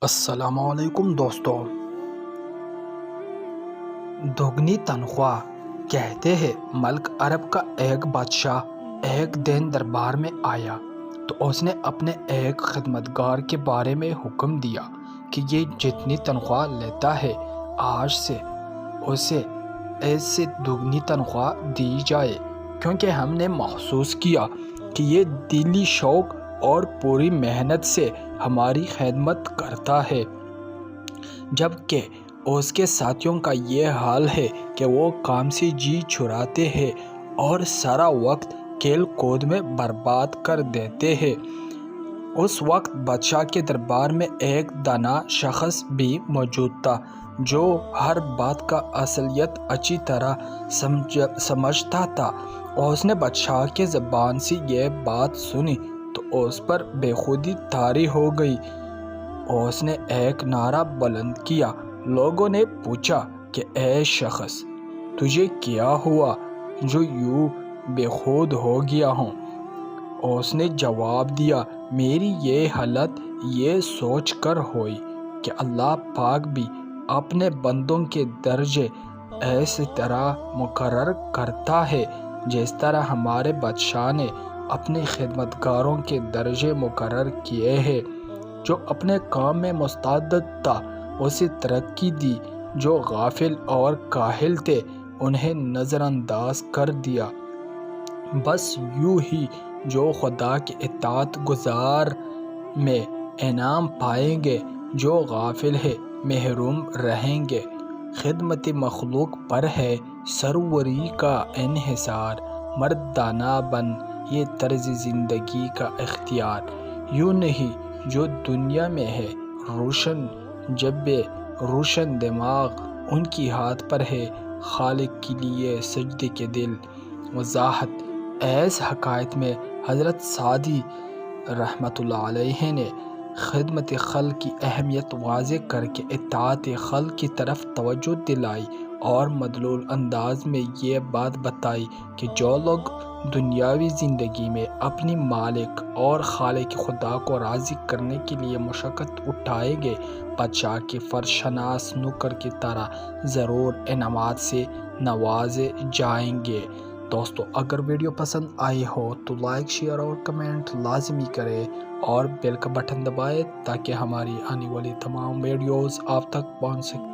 السلام علیکم دوستو۔ دگنی تنخواہ کہتے ہیں ملک عرب کا ایک بادشاہ ایک دن دربار میں آیا تو اس نے اپنے ایک خدمتگار کے بارے میں حکم دیا کہ یہ جتنی تنخواہ لیتا ہے آج سے اسے اس سے دگنی تنخواہ دی جائے، کیونکہ ہم نے محسوس کیا کہ یہ دلی شوق اور پوری محنت سے ہماری خدمت کرتا ہے، جبکہ اس کے ساتھیوں کا یہ حال ہے کہ وہ کام سے جی چھڑاتے ہیں اور سارا وقت کھیل کود میں برباد کر دیتے ہیں۔ اس وقت بادشاہ کے دربار میں ایک دانا شخص بھی موجود تھا جو ہر بات کا اصلیت اچھی طرح سمجھتا تھا۔ اس نے بادشاہ کی زبان سے یہ بات سنی تو اس پر بے خودی طاری ہو گئی۔ اس نے ایک نعرہ بلند کیا۔ لوگوں نے پوچھا کہ اے شخص، تجھے کیا ہوا جو یوں بے خود ہو گیا ہوں؟ اس نے جواب دیا، میری یہ حالت یہ سوچ کر ہوئی کہ اللہ پاک بھی اپنے بندوں کے درجے اس طرح مقرر کرتا ہے جس طرح ہمارے بادشاہ نے اپنے خدمتگاروں کے درجے مقرر کیے ہیں۔ جو اپنے کام میں مستعد تھا اسے ترقی دی، جو غافل اور کاہل تھے انہیں نظر انداز کر دیا۔ بس یوں ہی جو خدا کے اطاعت گزار میں انعام پائیں گے، جو غافل ہے محروم رہیں گے۔ خدمت مخلوق پر ہے سروری کا انحصار، مردانہ بن یہ طرز زندگی کا اختیار۔ یوں نہیں جو دنیا میں ہے روشن جبے روشن دماغ، ان کی ہاتھ پر ہے خالق کے لیے سجدے کے دل۔ وضاحت اس حکایت میں حضرت سعدی رحمۃ اللہ علیہ نے خدمت خلق کی اہمیت واضح کر کے اطاعت خلق کی طرف توجہ دلائی اور مدلول انداز میں یہ بات بتائی کہ جو لوگ دنیاوی زندگی میں اپنی مالک اور خالق خدا کو راضی کرنے کے لیے مشقت اٹھائیں گے، بادشاہ کے فرشناس نوکر کی طرح ضرور انعامات سے نوازے جائیں گے۔ دوستو، اگر ویڈیو پسند آئی ہو تو لائک، شیئر اور کمنٹ لازمی کریں اور بیل کا بٹن دبائیں تاکہ ہماری آنے والی تمام ویڈیوز آپ تک پہنچ سکیں۔